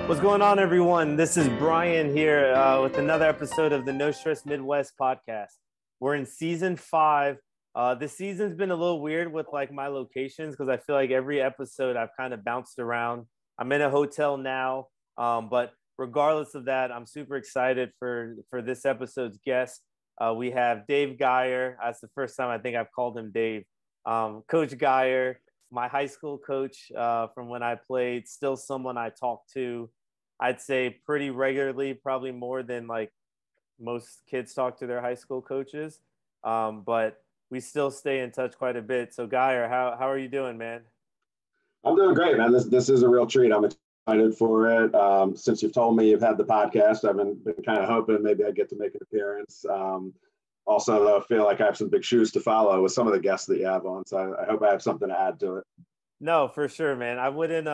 What's going on, everyone? This is Brian here with another episode of the No Stress MidwestPodcast. We're in season 5. This season's been a little weird with like my locations because I feel like every episode I've kind of bounced around. I'm in a hotel now, but regardless of that, I'm super excited for this episode's guest. We have Dave Geyer. That's the first time I think I've called him Dave. Coach Geyer, my high school coach from when I played, still someone I talk to. I'd say pretty regularly, probably more than like most kids talk to their high school coaches. But we still stay in touch quite a bit. So Geyer, how are you doing, man? I'm doing great, man. This is a real treat. I'm excited for it. Since you've told me you've had the podcast, I've been kind of hoping maybe I get to make an appearance. Also, though, I feel like I have some big shoes to follow with some of the guests that you have on. So I hope I have something to add to it. No, for sure, man. I wouldn't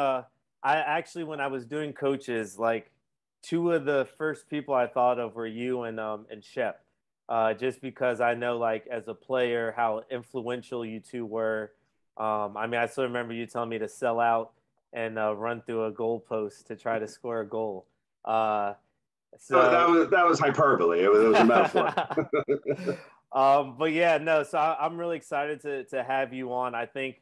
I actually, when I was doing coaches, like two of the first people I thought of were you and Shep. Just because I know like as a player how influential you two were. I mean, I still remember you telling me to sell out and run through a goalpost to try to score a goal. So That was hyperbole. It was a metaphor. But yeah, no. So I'm really excited to have you on. I think,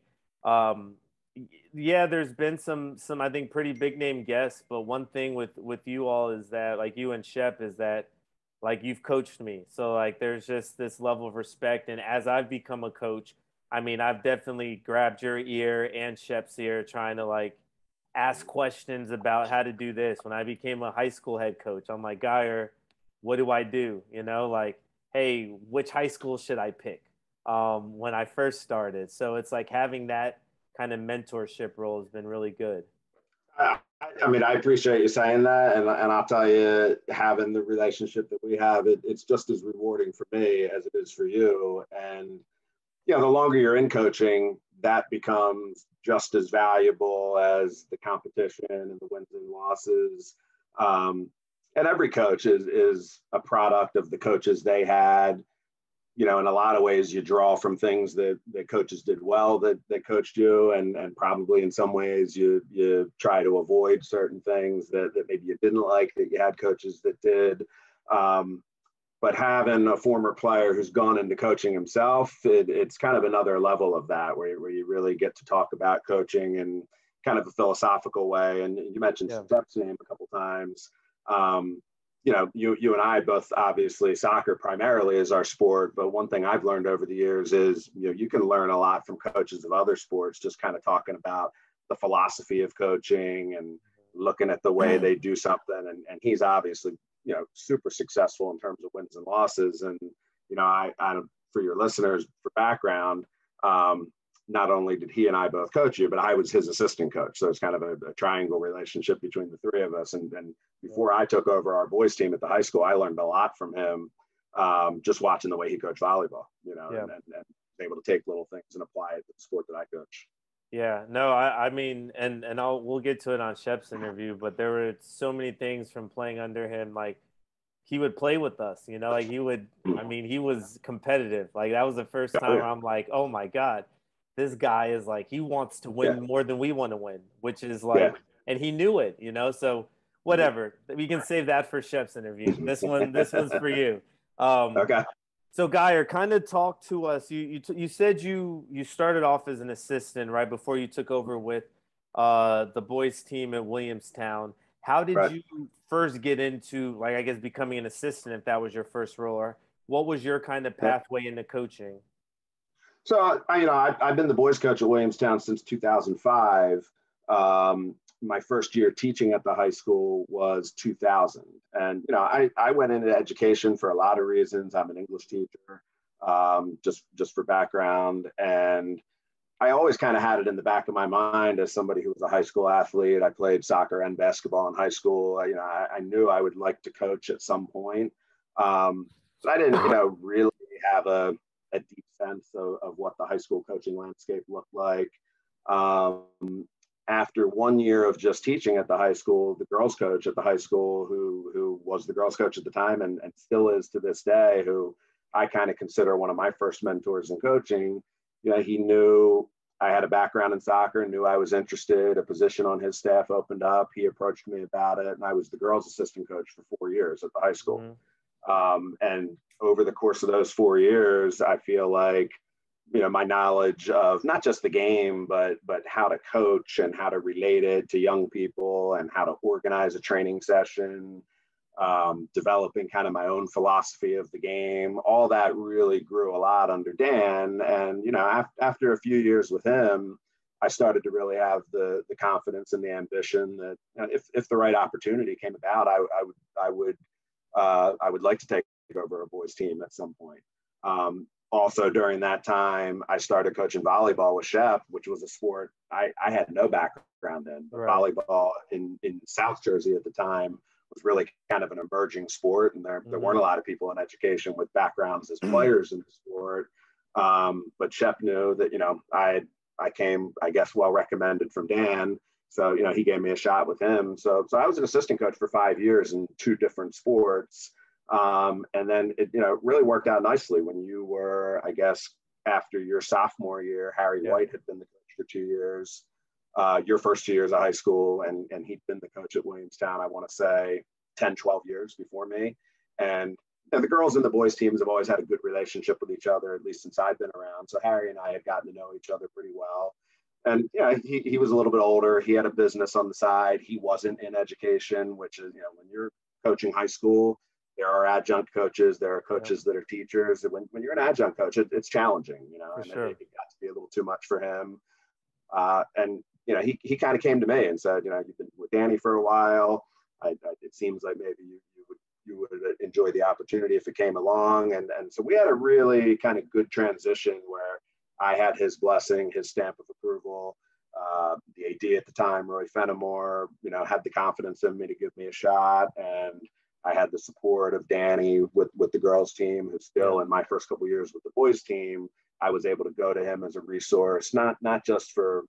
yeah, there's been some I think pretty big name guests, but one thing with you all is that like you and Shep is that like you've coached me, so like there's just this level of respect, and as I've become a coach, I mean I've definitely grabbed your ear and Shep's ear trying to like ask questions about how to do this. When I became a high school head coach, I'm like, Geyer, what do I do? You know, like, hey, which high school should I pick? When I first started. So it's like having that kind of mentorship role has been really good. I mean, I appreciate you saying that, and I'll tell you, having the relationship that we have, it's just as rewarding for me as it is for you. And the longer you're in coaching, that becomes just as valuable as the competition and the wins and losses. And every coach is a product of the coaches they had. In a lot of ways, you draw from things that coaches did well that coached you, and probably in some ways you try to avoid certain things that maybe you didn't like that you had coaches that did. But having a former player who's gone into coaching himself, it's kind of another level of that where you really get to talk about coaching in kind of a philosophical way. And you mentioned Steph's name a couple times. You and I both, obviously soccer primarily is our sport, but one thing I've learned over the years is, you can learn a lot from coaches of other sports, just kind of talking about the philosophy of coaching and looking at the way they do something. And he's obviously, super successful in terms of wins and losses. And, I for your listeners, for background, not only did he and I both coach you, but I was his assistant coach. So it's kind of a triangle relationship between the three of us. And before I took over our boys team at the high school, I learned a lot from him, just watching the way he coached volleyball, and able to take little things and apply it to the sport that I coach. Yeah, no, I mean, and we'll get to it on Shep's interview, but there were so many things from playing under him. Like he would play with us, like he was competitive. Like that was the first time where I'm like, oh my God, this guy is like, he wants to win more than we want to win, which is like, and he knew it, so whatever, we can save that for Shep's interview. This one's for you. Okay. So Geyer, kind of talk to us. You said you started off as an assistant right before you took over with the boys team at Williamstown. How did you first get into, like, I guess, becoming an assistant, if that was your first role, or what was your kind of pathway into coaching? So I've been the boys coach at Williamstown since 2005. My first year teaching at the high school was 2000. And, I went into education for a lot of reasons. I'm an English teacher, just for background. And I always kind of had it in the back of my mind as somebody who was a high school athlete. I played soccer and basketball in high school. I knew I would like to coach at some point. But I didn't, really have a deep sense of what the high school coaching landscape looked like. After 1 year of just teaching at the high school, the girls coach at the high school, who was the girls coach at the time and still is to this day, who I kind of consider one of my first mentors in coaching, he knew I had a background in soccer and knew I was interested. A position on his staff opened up. He approached me about it, and I was the girls' assistant coach for 4 years at the high school. And over the course of those 4 years, I feel like, my knowledge of not just the game, but how to coach and how to relate it to young people and how to organize a training session, developing kind of my own philosophy of the game, all that really grew a lot under Dan. And, after a few years with him, I started to really have the confidence and the ambition that if the right opportunity came about, I would like to take over a boys team at some point. Also, during that time, I started coaching volleyball with Shep, which was a sport I had no background in. Right. Volleyball in South Jersey at the time was really kind of an emerging sport, and there weren't a lot of people in education with backgrounds as players in the sport. But Shep knew that, I came, I guess, well recommended from Dan. So, he gave me a shot with him. So I was an assistant coach for 5 years in 2 different sports. And then it, really worked out nicely when you were, I guess, after your sophomore year. Harry White had been the coach for 2 years, your first 2 years of high school, and he'd been the coach at Williamstown, I want to say 10, 12 years before me. And the girls and the boys teams have always had a good relationship with each other, at least since I've been around. So Harry and I had gotten to know each other pretty well. And he was a little bit older. He had a business on the side. He wasn't in education, which is, when you're coaching high school, there are adjunct coaches, there are coaches that are teachers. And when you're an adjunct coach, it's challenging, and sure. It got to be a little too much for him. And he kind of came to me and said, you've been with Danny for a while. It seems like maybe you would enjoy the opportunity if it came along. And so we had a really kind of good transition where I had his blessing, his stamp of approval. The AD at the time, Roy Fenimore, had the confidence in me to give me a shot. And I had the support of Danny with the girls team, who still in my first couple of years with the boys team, I was able to go to him as a resource, not just for,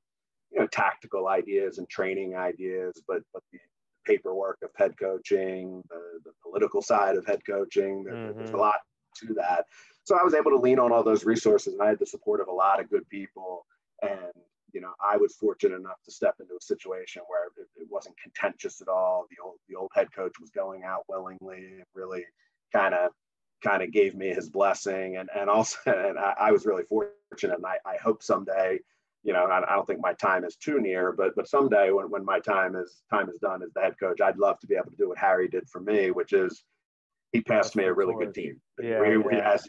tactical ideas and training ideas, but the paperwork of head coaching, the political side of head coaching. There's a lot to that. So I was able to lean on all those resources, and I had the support of a lot of good people. And, I was fortunate enough to step into a situation where it wasn't contentious at all. The old head coach was going out willingly. It really kind of gave me his blessing. And also, and I was really fortunate. And I hope someday, I don't think my time is too near, but someday when my time is done as the head coach, I'd love to be able to do what Harry did for me, which is he passed me a really good team.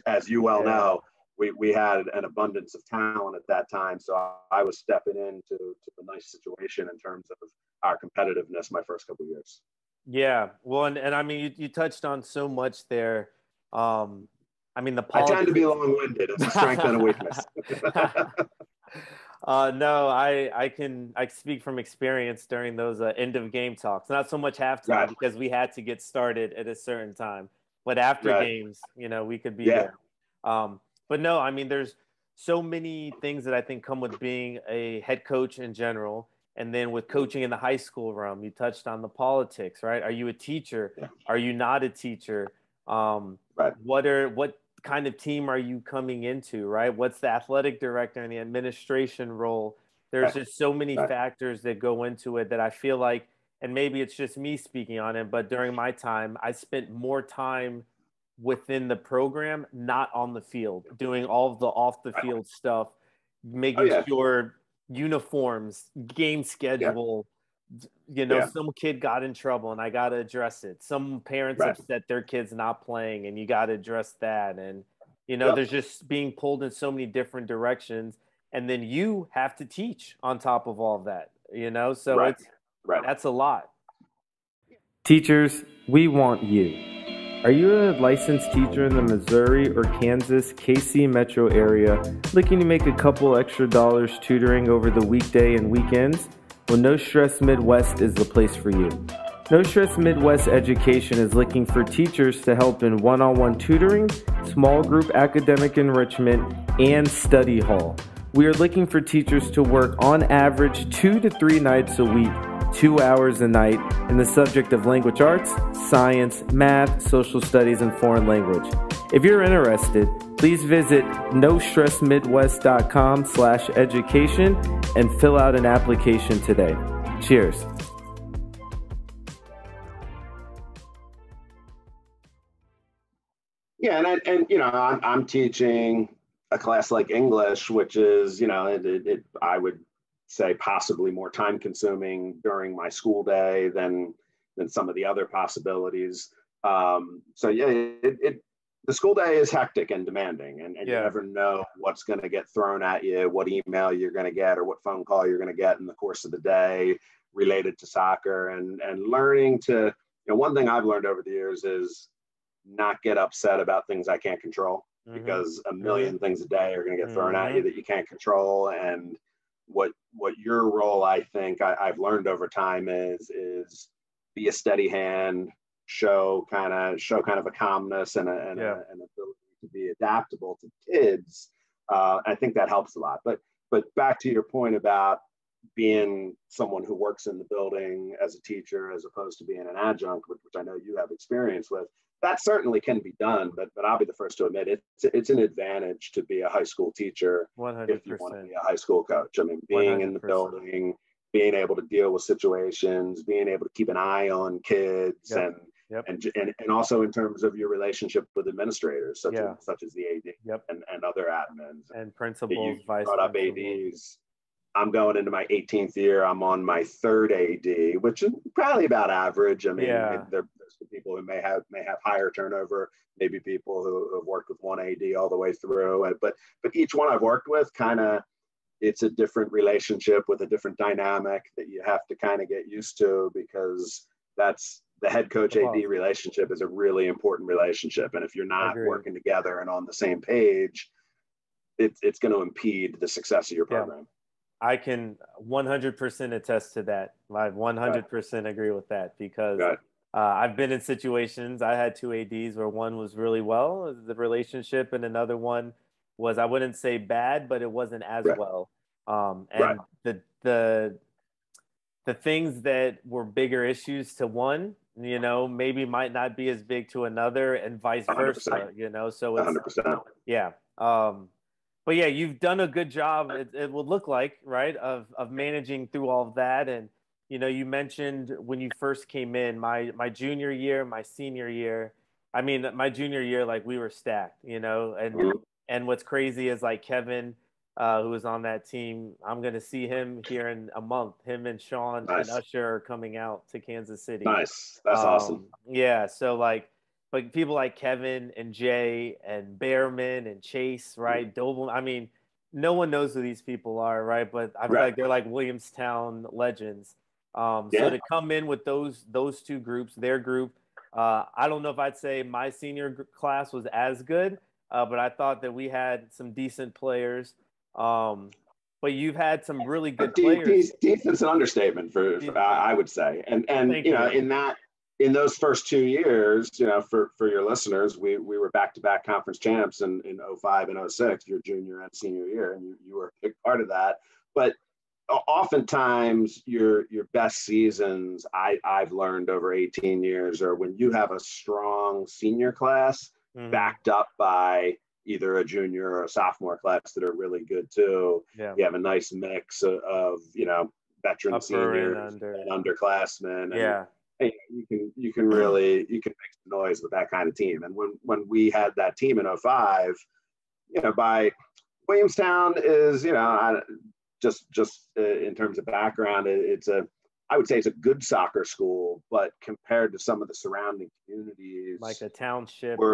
As you well know, we had an abundance of talent at that time. So I was stepping into a nice situation in terms of our competitiveness my first couple of years. Yeah. Well, and I mean, you touched on so much there. I mean, I tend to be long-winded. It's a strength and a weakness. No, I speak from experience during those end of game talks. Not so much halftime because we had to get started at a certain time, but after games, we could be there. But no, I mean, there's so many things that I think come with being a head coach in general. And then with coaching in the high school realm, you touched on the politics, right? Are you a teacher? Yeah. Are you not a teacher? What kind of team are you coming into, right? What's the athletic director and the administration role? There's just so many factors that go into it that I feel like, and maybe it's just me speaking on it, but during my time, I spent more time within the program, not on the field, doing all of the off the field stuff, making sure uniforms, game schedule, some kid got in trouble and I got to address it. Some parents upset their kids not playing and you got to address that. And, there's just being pulled in so many different directions. And then you have to teach on top of all of that, so that's a lot. Teachers, we want you. Are you a licensed teacher in the Missouri or Kansas, KC metro area looking to make a couple extra dollars tutoring over the weekday and weekends? Well, No Stress Midwest is the place for you. No Stress Midwest Education is looking for teachers to help in one-on-one tutoring, small group academic enrichment, and study hall. We are looking for teachers to work on average 2 to 3 nights a week, 2 hours a night in the subject of language arts, science, math, social studies, and foreign language. If you're interested, please visit nostressmidwest.com/education and fill out an application today. Cheers. Yeah, and I'm teaching a class like English, which is I would say possibly more time consuming during my school day than some of the other possibilities. So yeah, the school day is hectic and demanding, and you never know what's going to get thrown at you, what email you're going to get, or what phone call you're going to get in the course of the day related to soccer, and learning to, one thing I've learned over the years is not get upset about things I can't control, because a million things a day are going to get thrown at you that you can't control. And what your role, I think I've learned over time is be a steady hand, show kind of a calmness and an ability to be adaptable to kids. I think that helps a lot. But back to your point about being someone who works in the building as a teacher as opposed to being an adjunct, which I know you have experience with, that certainly can be done. But I'll be the first to admit it's an advantage to be a high school teacher 100%. If you want to be a high school coach. I mean, being 100%. In the building, being able to deal with situations, being able to keep an eye on kids, and also in terms of your relationship with administrators, such as the AD and other admins and principals, vice brought up ADs. I'm going into my 18th year. I'm on my third AD, which is probably about average. I mean, there's people who may have higher turnover, maybe people who have worked with one AD all the way through. But each one I've worked with, it's a different relationship with a different dynamic that you have to kind of get used to, because that's the head coach AD relationship is a really important relationship. And if you're not working together and on the same page, it's going to impede the success of your program. I can 100% attest to that. I 100% agree with that, because I've been in situations. I had two ADs where one was really well, the relationship, and another one was, I wouldn't say bad, but it wasn't as well. And the things that were bigger issues to one, maybe might not be as big to another, and vice versa. 100%. So it's 100%. But yeah, you've done a good job. It would look like, right, of managing through all of that. And you mentioned when you first came in, my junior year, my senior year. I mean, my junior year, like, we were stacked, and what's crazy is, like, Kevin, who was on that team, I'm going to see him here in a month. Him and Sean and Usher are coming out to Kansas City. Nice. That's awesome. Yeah. So, like, but people like Kevin and Jay and Behrman and Chase, right? Doble. I mean, no one knows who these people are, right? But I feel like they're like Williamstown legends. So to come in with those two groups, their group, I don't know if I'd say my senior class was as good, but I thought that we had some decent players. But you've had some really good players. Decent's an understatement for I would say, and in those first 2 years, for your listeners, we were back-to-back conference champs in 05 and 06, your junior and senior year, and you were a big part of that. But oftentimes your best seasons, I've learned over 18 years, are when you have a strong senior class backed up by either a junior or a sophomore class that are really good too. You have a nice mix of veteran seniors and underclassmen. And you can make some noise with that kind of team. And when we had that team in 05, by Williamstown is, just in terms of background, I would say it's a good soccer school, but compared to some of the surrounding communities, like a township, we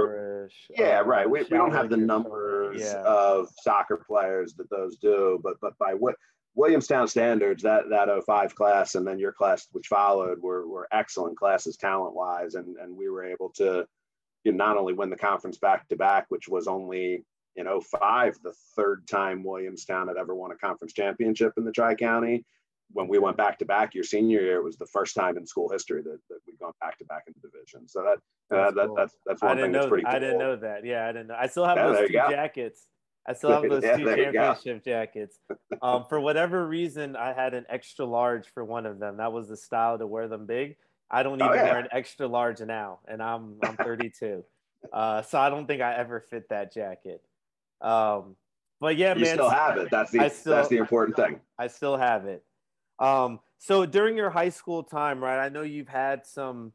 don't have the numbers of soccer players that those do, but by what Williamstown standards, that 05 class and then your class, which followed, were excellent classes talent-wise, and we were able to not only win the conference back-to-back, which was only in 05 the third time Williamstown had ever won a conference championship in the Tri-County. When we went back-to-back your senior year, it was the first time in school history that we'd gone back-to-back in the division. So that's one thing that's pretty cool. I didn't know that. Yeah, I didn't know. I still have those two jackets. I still have those two championship jackets. For whatever reason, I had an extra large for one of them. That was the style to wear them big. I don't even wear an extra large now, and I'm 32. So I don't think I ever fit that jacket. But yeah, You man, still have it. That's I the still important thing. I still have it. So during your high school time, right? I know you've had some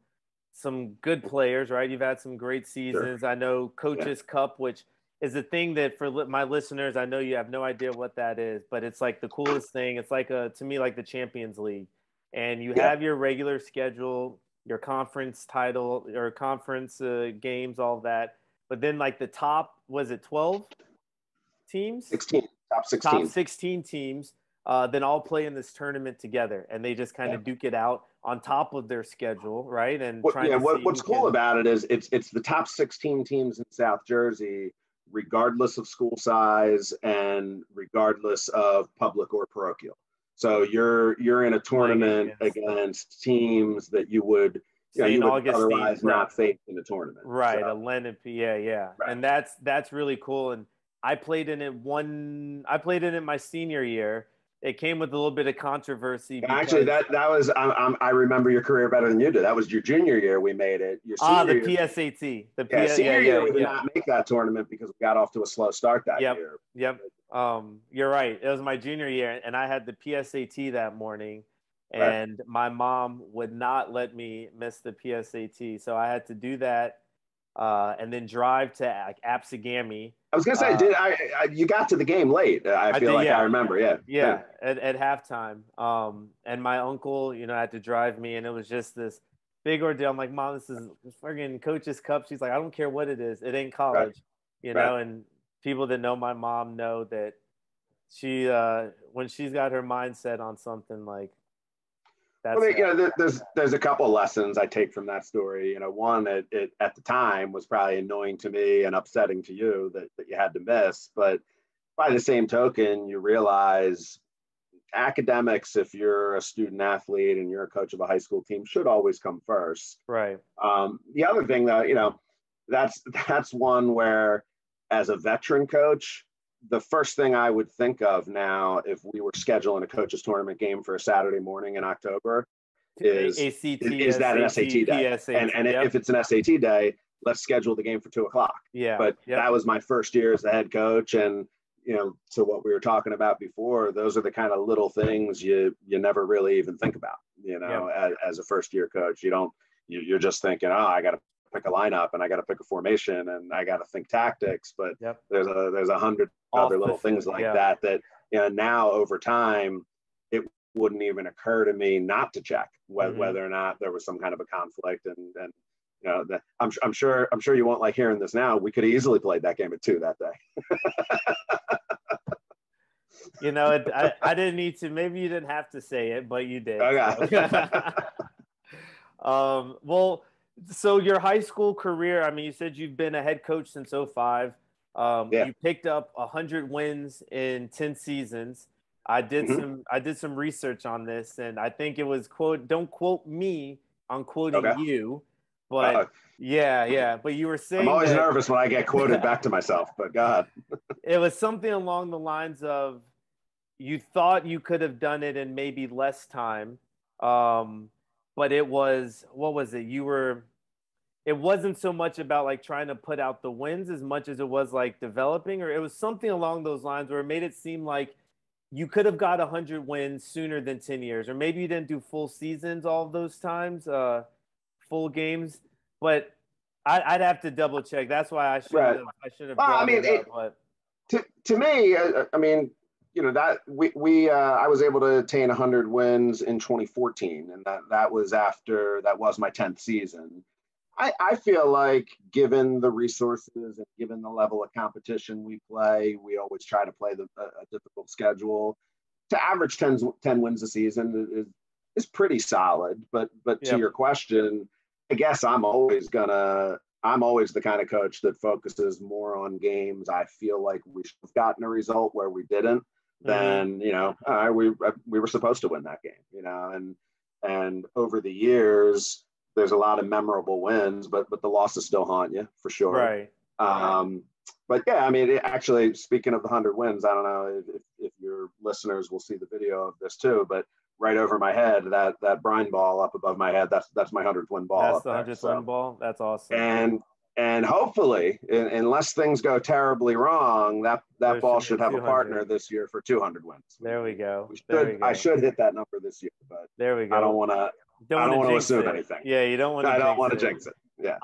good players, right? You've had some great Sure. seasons. I know Yeah. Coach's Cup, which is a thing that for my listeners, I know you have no idea what that is, but it's like the coolest thing. It's like to me, like the Champions League, and you Yeah. have your regular schedule, your conference title, or conference games, all of that. But then like the top, was it 12 teams? 16, top Top 16. 16 teams then all play in this tournament together, and they just kind Yeah. of duke it out on top of their schedule, right? And trying to see What's who cool can. about it is it's the top 16 teams in South Jersey, regardless of school size and regardless of public or parochial. So you're in a Playing tournament against against teams that you St. would Augustine otherwise Prep, not face in a tournament. So right? A Lenin, yeah, right. and that's really cool. And I played in it my senior year. It came with a little bit of controversy Actually, because that was I remember your career better than you did. That was your junior year. We made it. Your senior the year, PSAT, yeah, yeah, senior year we did not make that tournament because we got off to a slow start that yep, year. yep. You're right. It was my junior year, and I had the PSAT that morning, Right. and my mom would not let me miss the PSAT, so I had to do that, and then drive to like Apsagami. I was gonna say, you got to the game late? I I feel did, like I yeah, remember. Yeah, yeah, at halftime. And my uncle, had to drive me, and it was just this big ordeal. I'm like, Mom, this is friggin' Coach's Cup. She's like, I don't care what it is. It ain't right, college, right. And people that know my mom know that she, when she's got her mindset on something, like Well, that's that. there's a couple lessons I take from that story. One, it at the time was probably annoying to me and upsetting to you that you had to miss. But by the same token, you realize academics, if you're a student athlete and you're a coach of a high school team, should always come first. Right. The other thing, though, that's one where, as a veteran coach, the first thing I would think of now, if we were scheduling a coaches tournament game for a Saturday morning in October, is that an SAT day? And Yep. if it's an SAT day, let's schedule the game for 2 o'clock. Yeah. But Yep. that was my first year as the head coach, and to what we were talking about before, those are the kind of little things you never really even think about. Yep. As a first year coach, you're just thinking, oh, I got to pick a lineup and I got to pick a formation and I got to think tactics. But Yep. there's 100 other little things like that now over time, it wouldn't even occur to me not to check whether or not there was some kind of a conflict. And I'm sure you won't like hearing this now. We could have easily played that game at 2 that day. I didn't need to. Maybe you didn't have to say it, but you did. Okay. So. Well, so your high school career, I mean, you said you've been a head coach since 05. Yeah. You picked up 100 wins in 10 seasons. I did some research on this, and I think it was don't quote me on quoting you, but yeah. But you were saying I'm always nervous when I get quoted back to myself, but God. It was something along the lines of you thought you could have done it in maybe less time. But it was, what was it? It wasn't so much about like trying to put out the wins as much as it was like developing, or it was something along those lines where it made it seem like you could have got 100 wins sooner than 10 years, or maybe you didn't do full seasons all of those times, full games, but I'd have to double check. That's why I should have brought it up. But to me, I mean, that I was able to attain 100 wins in 2014, and that was my 10th season. I feel like, given the resources and given the level of competition we play, we always try to play a difficult schedule. To average 10 wins a season is pretty solid. But to your question, I guess I'm always the kind of coach that focuses more on games I feel like we should have gotten a result where we didn't. Then we were supposed to win that game. And over the years, there's a lot of memorable wins, but the losses still haunt you for sure. Right. But yeah, I mean, actually, speaking of the 100 wins, I don't know if your listeners will see the video of this too, but right over my head, that brine ball up above my head, that's my 100th win ball. That's the 100th win ball. That's awesome. And And hopefully, unless things go terribly wrong, that ball should have a partner this year for 200 wins. There we go. I should hit that number this year, but there we go. I don't want to assume anything. Yeah, you don't want to. I don't want to jinx it. Yeah.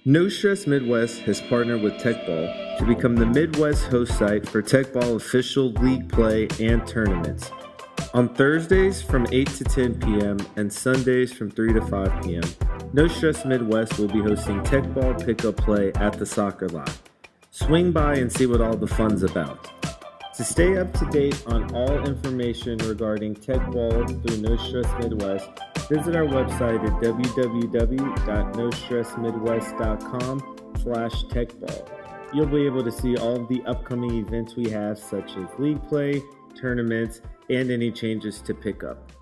No Stress Midwest has partnered with TechBall to become the Midwest host site for TechBall official league play and tournaments. On Thursdays from 8 to 10 p.m. and Sundays from 3 to 5 p.m., No Stress Midwest will be hosting TechBall pickup play at the soccer lot. Swing by and see what all the fun's about. To stay up to date on all information regarding TechBall through No Stress Midwest, visit our website at www.nostressmidwest.com/techball. You'll be able to see all of the upcoming events we have, such as league play, tournaments, and any changes to pick up.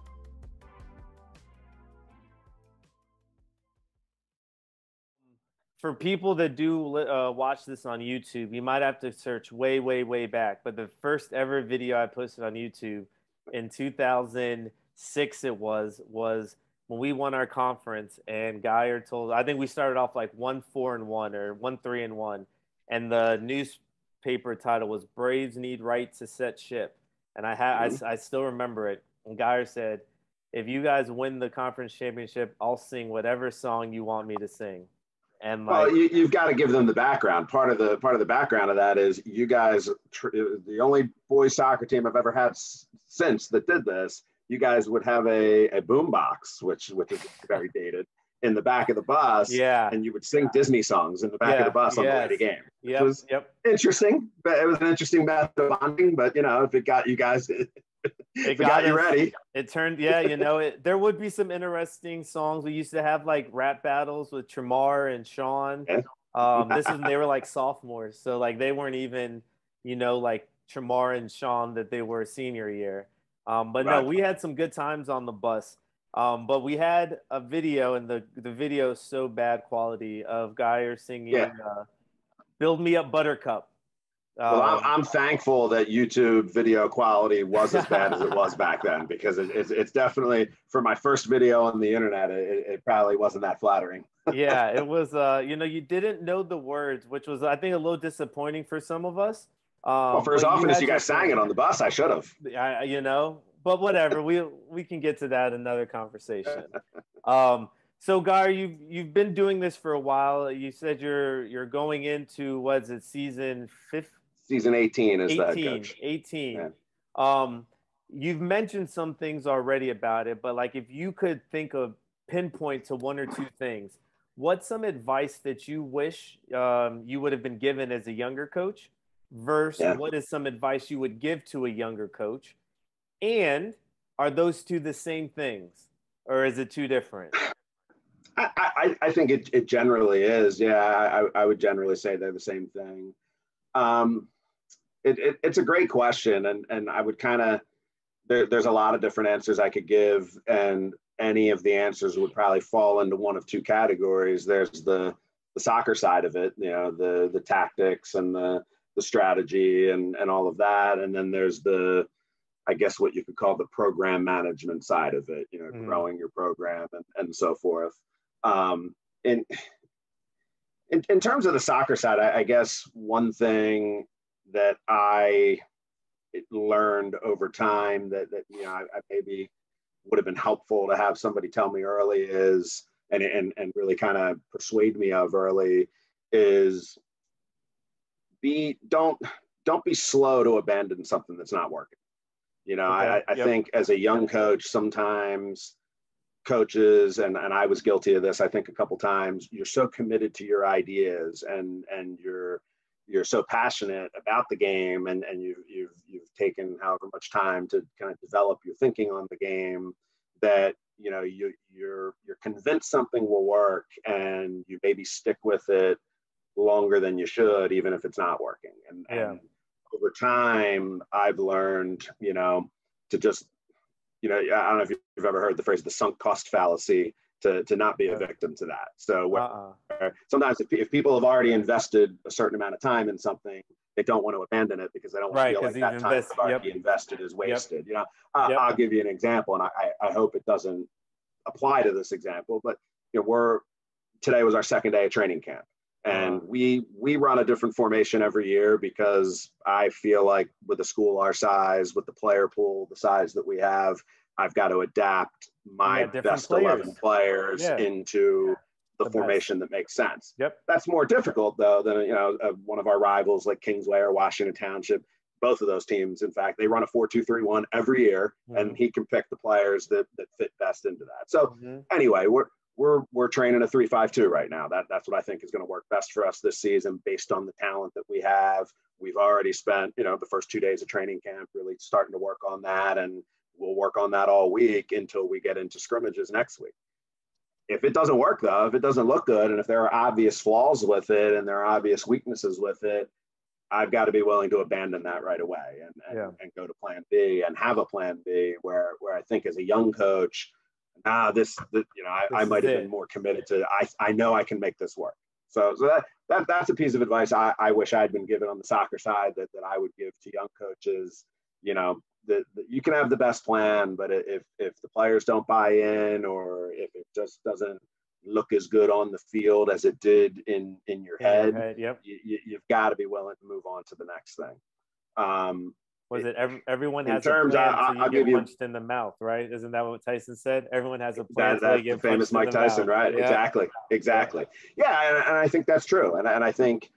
For people that do watch this on YouTube, you might have to search way, way, way back. But the first ever video I posted on YouTube in 2006, it was when we won our conference, and Geyer told, I think we started off like 1-4-1 or 1-3-1, and the newspaper title was "Braves Need Right to Set Ship," and I still remember it. And Geyer said, "If you guys win the conference championship, I'll sing whatever song you want me to sing." And well, you've got to give them the background. Part of the background of that is you guys, the only boys soccer team I've ever had since that did this. You guys would have a boom box, which is very dated, in the back of the bus. Yeah. And you would sing Disney songs in the back of the bus on the way to game. Which was interesting. But it was an interesting method of bonding. But if it got you guys, it got you ready. It turned, there would be some interesting songs. We used to have like rap battles with Tramar and Sean. Yeah. This is when they were like sophomores. So like they weren't even, like Tramar and Sean that they were senior year. But no, we had some good times on the bus. But we had a video, and the video is so bad quality, of Geyer singing "Build Me Up Buttercup." Well, I'm thankful that YouTube video quality was as bad as it was back then, because it's definitely, for my first video on the internet, it probably wasn't that flattering. Yeah, it was, you didn't know the words, which was, I think, a little disappointing for some of us. Well, for as often as you guys sang it on the bus, I should have. But whatever, we can get to that in another conversation. So Geyer, you've been doing this for a while. You said you're going into, what is it, season 18 as 18, the head coach. 18. You've mentioned some things already about it, but like if you could pinpoint to one or two things, what's some advice that you wish you would have been given as a younger coach versus what is some advice you would give to a younger coach? And are those two the same things, or is it two different? I think it generally is. Yeah, I would generally say they're the same thing. It's a great question, and I would kind of, there's a lot of different answers I could give, and any of the answers would probably fall into one of two categories. There's the soccer side of it, the tactics and the strategy and all of that, and then there's I guess what you could call the program management side of it, growing your program and so forth. In terms of the soccer side, I guess one thing that I learned over time that I maybe would have been helpful to have somebody tell me early is, and really kind of persuade me of early, is don't be slow to abandon something that's not working. I think as a young coach, sometimes coaches, and I was guilty of this, I think a couple times, you're so committed to your ideas and you're so passionate about the game, and you've taken however much time to kind of develop your thinking on the game, that you're convinced something will work, and you maybe stick with it longer than you should, even if it's not working. And over time, I've learned, to just, I don't know if you've ever heard the phrase, the sunk cost fallacy, to not be a victim to that. So sometimes if people have already invested a certain amount of time in something, they don't want to abandon it because they don't want to feel like that time they've already invested is wasted. I'll give you an example, and I hope it doesn't apply to this example, but we're today was our second day of training camp. And we run a different formation every year because I feel like with a school our size, with the player pool, the size that we have, I've got to adapt my best 11 players into the formation that makes sense. Yep. That's more difficult though than, you know, one of our rivals like Kingsway or Washington Township. Both of those teams, in fact, they run a 4-2-3-1 every year, and he can pick the players that fit best into that. So anyway, we're training a 3-5-2 right now. That's what I think is going to work best for us this season based on the talent that we have. We've already spent, you know, the first 2 days of training camp really starting to work on that, and we'll work on that all week until we get into scrimmages next week. If it doesn't work though, if it doesn't look good, and if there are obvious flaws with it and there are obvious weaknesses with it, I've got to be willing to abandon that right away and go to plan B and have a plan B where I think as a young coach, you know, I might have been more committed to, I know I can make this work. So that's a piece of advice I wish I'd been given on the soccer side that I would give to young coaches. You know, that you can have the best plan, but if the players don't buy in, or if it just doesn't look as good on the field as it did in your head, you've got to be willing to move on to the next thing. Was it everyone has a plan so you get punched in the mouth, right? Isn't that what Tyson said? Everyone has a plan. That's the famous Mike Tyson, right? Yeah. Exactly. Yeah, and I think that's true. And I think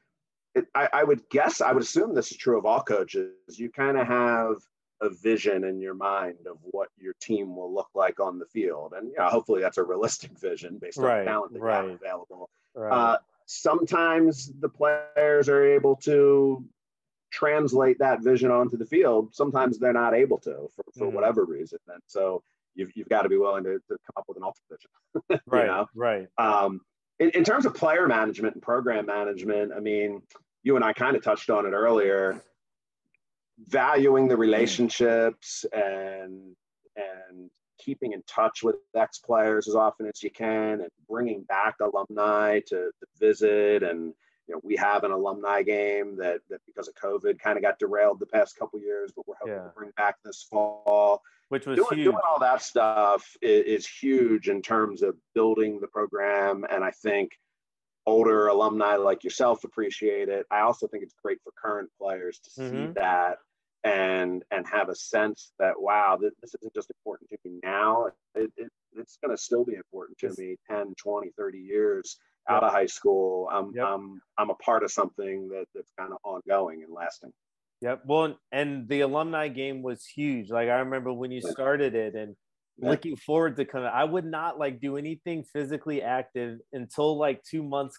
I would assume this is true of all coaches. You kind of have a vision in your mind of what your team will look like on the field, and you know, hopefully that's a realistic vision based on the talent that you have available. Sometimes the players are able to translate that vision onto the field. Sometimes they're not able to for whatever reason, and so you've got to be willing to come up with an alternate vision. Right. In terms of player management and program management, I mean, you and I kind of touched on it earlier. Valuing the relationships and keeping in touch with ex-players as often as you can, and bringing back alumni to visit. And you know, we have an alumni game that because of COVID kind of got derailed the past couple of years, but we're hoping to bring back this fall. Which was huge. Doing all that stuff is huge in terms of building the program, and I think older alumni like yourself appreciate it. I also think it's great for current players to see that and have a sense that, wow, this isn't just important to me now. It's going to still be important to me 10, 20, 30 years out of high school. I'm a part of something that's kind of ongoing and lasting. Yep. Well, and the alumni game was huge. Like I remember when you started it, and looking forward to coming. I would not like do anything physically active until like 2 months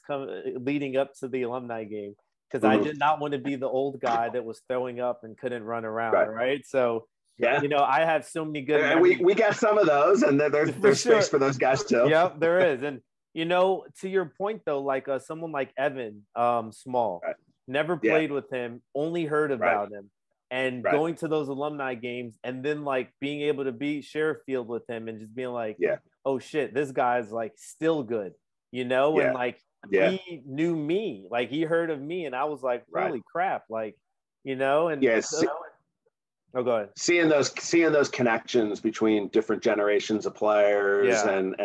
leading up to the alumni game, because I did not want to be the old guy that was throwing up and couldn't run around. Right. So you know, I have so many good. And we got some of those, and there's space for those guys too. Yep, there is. And you know, to your point though, like someone like Evan Small. Never played with him, only heard about him, and going to those alumni games, and then like being able to share a field with him and just being like, oh shit, this guy's like still good, you know? And like, he knew me, like he heard of me, and I was like, holy crap. Like, you know, and oh, go ahead. Seeing those connections between different generations of players. And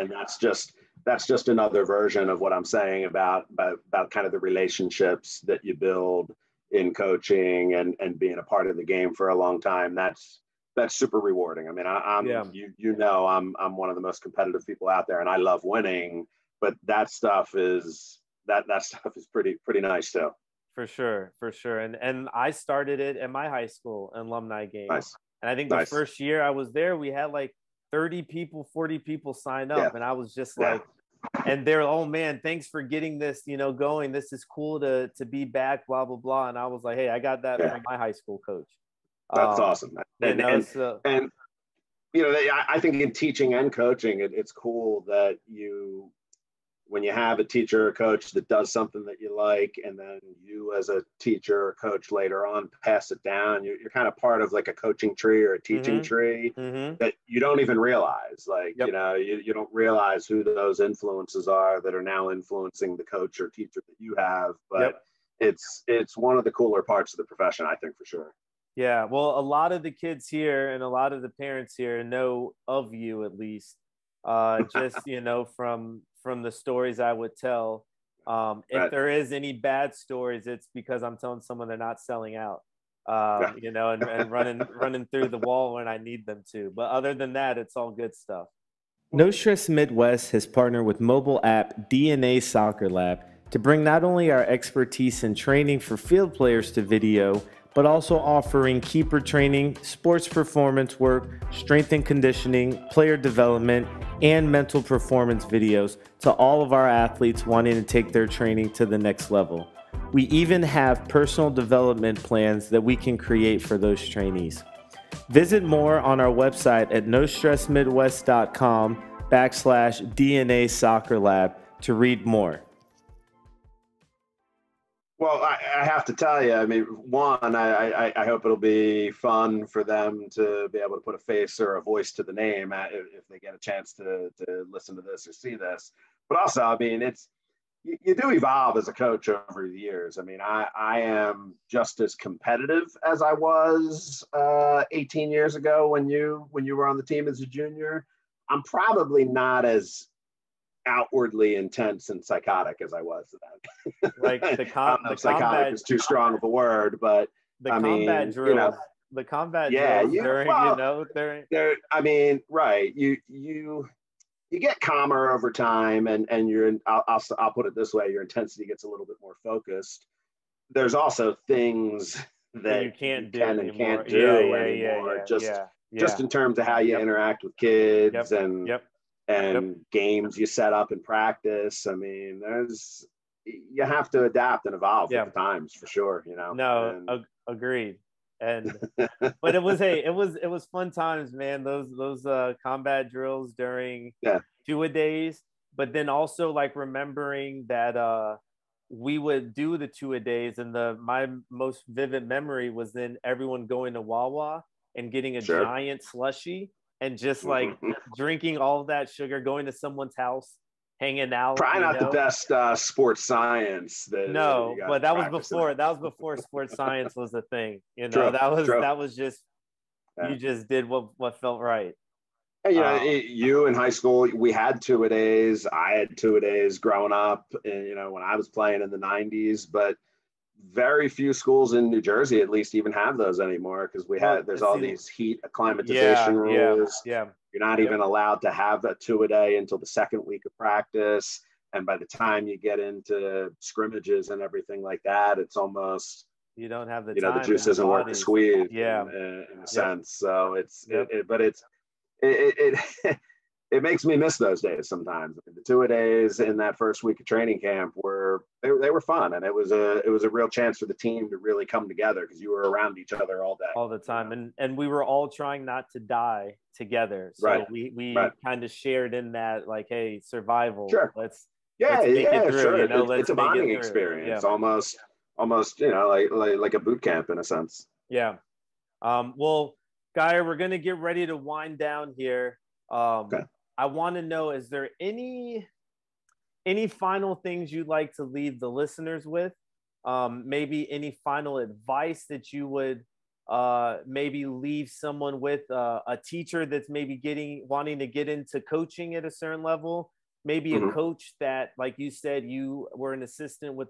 that's just another version of what I'm saying about kind of the relationships that you build in coaching and being a part of the game for a long time. That's super rewarding. I mean, I'm one of the most competitive people out there, and I love winning, but that stuff is pretty nice too. For sure. And I started it at my high school alumni game. Nice. And I think the first year I was there, we had like 30 people, 40 people sign up. And I was just like, and they're, oh man, thanks for getting this, you know, going. This is cool to be back, blah, blah, blah. And I was like, hey, I got that from my high school coach. That's awesome. And you know, I think in teaching and coaching, it's cool that when you have a teacher or coach that does something that you like, and then you as a teacher or coach later on pass it down, you're kind of part of like a coaching tree or a teaching tree that you don't even realize. Like, you know, you don't realize who those influences are that are now influencing the coach or teacher that you have. But it's one of the cooler parts of the profession, I think, for sure. Yeah. Well, a lot of the kids here and a lot of the parents here know of you, at least. Just, you know, from from the stories I would tell. If there is any bad stories, it's because I'm telling someone they're not selling out, you know, and running through the wall when I need them to. But other than that, it's all good stuff. No Stress Midwest has partnered with mobile app DNA Soccer Lab to bring not only our expertise in training for field players to video, but also offering keeper training, sports performance work, strength and conditioning, player development, and mental performance videos to all of our athletes wanting to take their training to the next level. We even have personal development plans that we can create for those trainees. Visit more on our website at nostressmidwest.com/DNA Soccer Lab to read more. Well, I have to tell you, I mean, one, I hope it'll be fun for them to be able to put a face or a voice to the name if they get a chance to listen to this or see this. But also, I mean, you do evolve as a coach over the years. I mean, I am just as competitive as I was 18 years ago when you were on the team as a junior. I'm probably not as outwardly intense and psychotic as I was then. Like psychotic combat is too strong of a word, but combat drills. You know, the combat drills during, I mean, right. You get calmer over time, and I'll put it this way: your intensity gets a little bit more focused. There's also things that you can and anymore. can't do anymore. Just in terms of how you interact with kids and games you set up in practice. I mean, you have to adapt and evolve with the times for sure, you know. No, agreed. And but it was fun times, man. Those combat drills during two-a-days, but then also like remembering that we would do the two-a-days, and my most vivid memory was then everyone going to Wawa and getting a giant slushie and just like drinking all of that sugar, going to someone's house, hanging out. Probably not the best sports science. But that was before sports science was a thing. You know, that was just you just did what felt right. And, you know, you in high school, we had two-a-days. I had two-a-days growing up, and, you know, when I was playing in the 90s, but very few schools in New Jersey, at least, even have those anymore, because there's all these heat acclimatization rules. Yeah. You're not even allowed to have a two-a-day until the second week of practice. And by the time you get into scrimmages and everything like that, it's almost, you don't have the the juice isn't worth the squeeze in a sense. So it makes me miss those days sometimes. I mean, the two-a-days in that first week of training camp were fun, and it was a real chance for the team to really come together because you were around each other all day, all the time, and we were all trying not to die together. So we kind of shared in that, like, hey, survival. Sure. Let's make it through. Sure. You know, it's a bonding experience, almost like a boot camp in a sense. Yeah. Well, Geyer, we're gonna get ready to wind down here. Okay. I want to know, is there any final things you'd like to leave the listeners with? Maybe any final advice that you would maybe leave someone with, a teacher that's maybe wanting to get into coaching at a certain level, maybe a coach that, like you said, you were an assistant with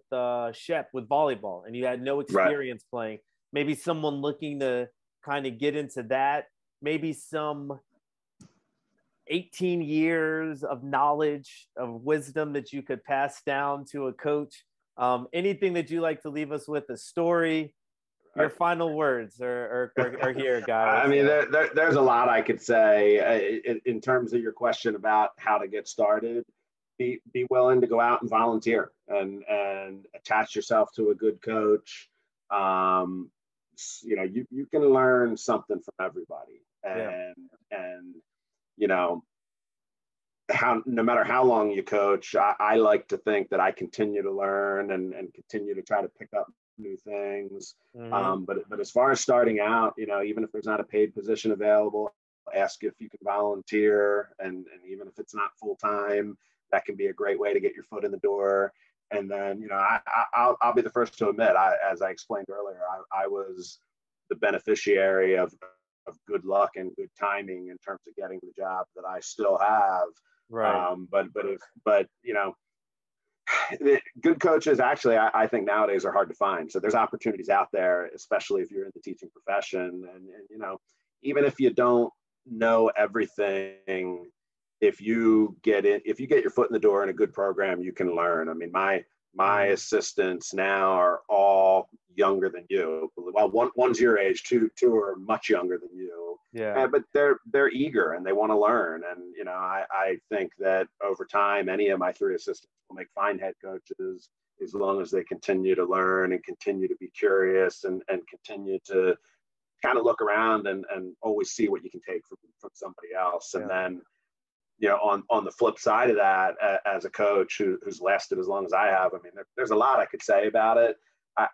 Shep with volleyball and you had no experience playing, maybe someone looking to kind of get into that, maybe some 18 years of knowledge, of wisdom that you could pass down to a coach. Anything that you like to leave us with, a story, your final words are here, guys. I mean, there's a lot I could say in terms of your question about how to get started. Be willing to go out and volunteer and attach yourself to a good coach. You know, you can learn something from everybody, and you know, no matter how long you coach, I like to think that I continue to learn and continue to try to pick up new things. But as far as starting out, you know, even if there's not a paid position available, ask if you can volunteer, and even if it's not full time, that can be a great way to get your foot in the door. And then, you know, I'll be the first to admit, as I explained earlier, I was the beneficiary of good luck and good timing in terms of getting the job that I still have. Right. But good coaches actually, I think nowadays are hard to find. So there's opportunities out there, especially if you're in the teaching profession. And even if you don't know everything, if you get your foot in the door in a good program, you can learn. I mean, my assistants now are all younger than you. Well, one's your age, two are much younger than you. Yeah. But they're eager and they want to learn. And I think that over time, any of my three assistants will make fine head coaches as long as they continue to learn and continue to be curious and continue to kind of look around and always see what you can take from somebody else. And then on the flip side of that, as a coach who's lasted as long as I have, I mean, there's a lot I could say about it.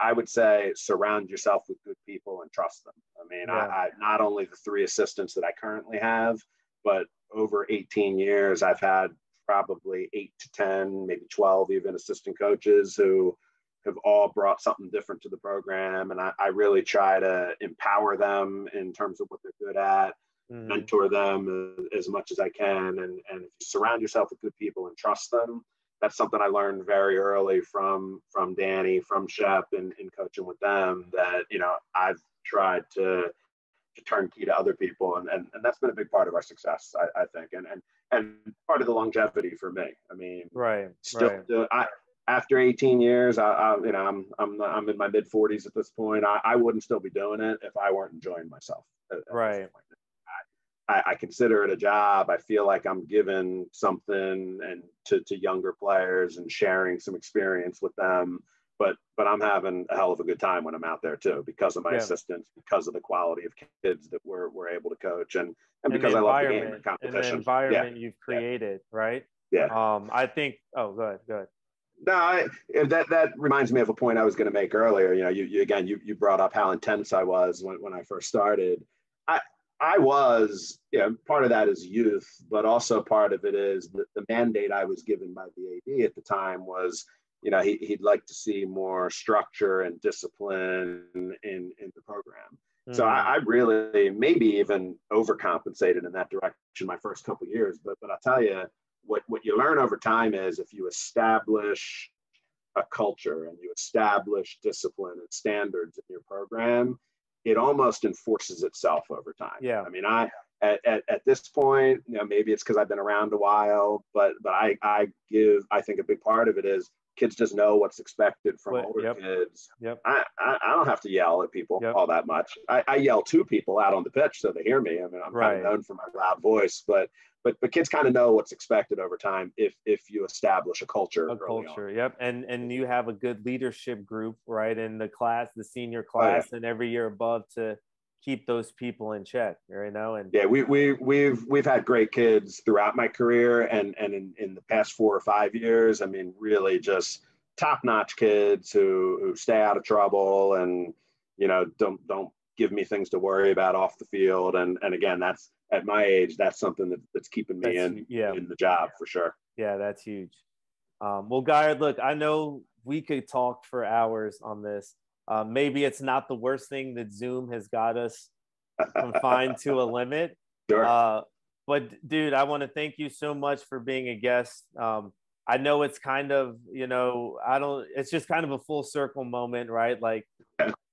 I would say surround yourself with good people and trust them. I mean, I not only the three assistants that I currently have, but over 18 years, I've had probably 8 to 10, maybe 12 even assistant coaches who have all brought something different to the program. And I really try to empower them in terms of what they're good at, mentor them as much as I can. And if you surround yourself with good people and trust them, that's something I learned very early from Danny, from Shep, and coaching with them, that, I've tried to turn key to other people. And that's been a big part of our success, I think. And part of the longevity for me. I mean, after 18 years, I'm in my mid 40s at this point. I wouldn't still be doing it if I weren't enjoying myself. Right. I consider it a job. I feel like I'm giving something and to younger players and sharing some experience with them. But I'm having a hell of a good time when I'm out there too, because of my assistants, because of the quality of kids that we're able to coach, and because I love the game and competition. And the environment you've created, right? Yeah. I think. Oh, go ahead. No, that reminds me of a point I was going to make earlier. You brought up how intense I was when I first started. I was, part of that is youth, but also part of it is the mandate I was given by the AD at the time was, he'd like to see more structure and discipline in the program. So I really maybe even overcompensated in that direction my first couple of years. But I'll tell you, what you learn over time is if you establish a culture and you establish discipline and standards in your program, it almost enforces itself over time. Yeah. I mean, at this point, maybe it's because I've been around a while, but I think a big part of it is kids just know what's expected from older kids. Yep. I don't have to yell at people all that much. I yell to people out on the pitch so they hear me. I mean, I'm kind of known for my loud voice, but kids kind of know what's expected over time if you establish a culture. Yep. And you have a good leadership group, right, in the class, the senior class, and every year above to keep those people in check, And we've had great kids throughout my career, and in the past 4 or 5 years, I mean, really just top-notch kids who stay out of trouble and don't give me things to worry about off the field. And again, that's at my age, that's something that's keeping me in the job for sure. Yeah, that's huge. Well, Geyer, look, I know we could talk for hours on this. Maybe it's not the worst thing that Zoom has got us confined to a limit. Sure. But dude, I want to thank you so much for being a guest. I know it's kind of, it's just kind of a full circle moment, right? Like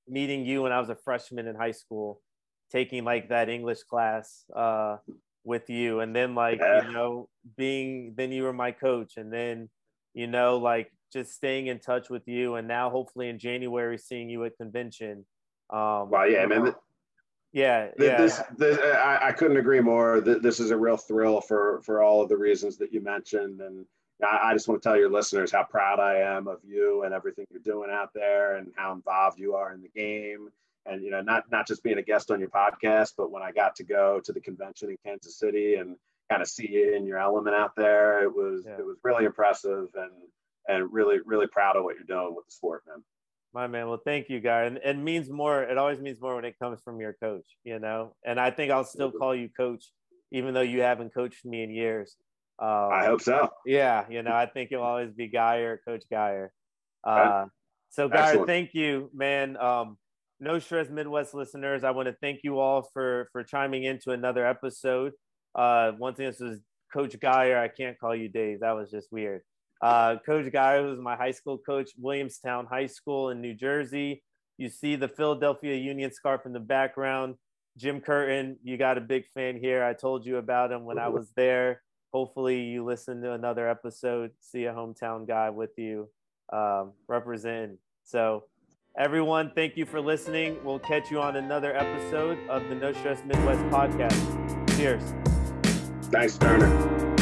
meeting you when I was a freshman in high school, taking like that English class with you. And then then you were my coach, and then, just staying in touch with you. And now hopefully in January, seeing you at convention. Man. I couldn't agree more. This is a real thrill for all of the reasons that you mentioned. And I just want to tell your listeners how proud I am of you and everything you're doing out there and how involved you are in the game. And, not just being a guest on your podcast, but when I got to go to the convention in Kansas City and kind of see you in your element out there, it was really impressive, and really, really proud of what you're doing with the sport, man. My man. Well, thank you, Guy. And it means more. It always means more when it comes from your coach, and I think I'll still call you coach, even though you haven't coached me in years. I hope so. Yeah. I think you'll always be Geyer, Coach Geyer. So Geyer, thank you, man. No Stress Midwest listeners, I want to thank you all for chiming into another episode. Once again, this was Coach Geyer. I can't call you Dave. That was just weird. Coach Geyer was my high school coach, Williamstown High School in New Jersey. You see the Philadelphia Union scarf in the background. Jim Curtin, you got a big fan here. I told you about him when I was there. Hopefully you listen to another episode, see a hometown guy with you representing. So everyone, thank you for listening. We'll catch you on another episode of the No Stress Midwest podcast. Cheers. Thanks, Turner.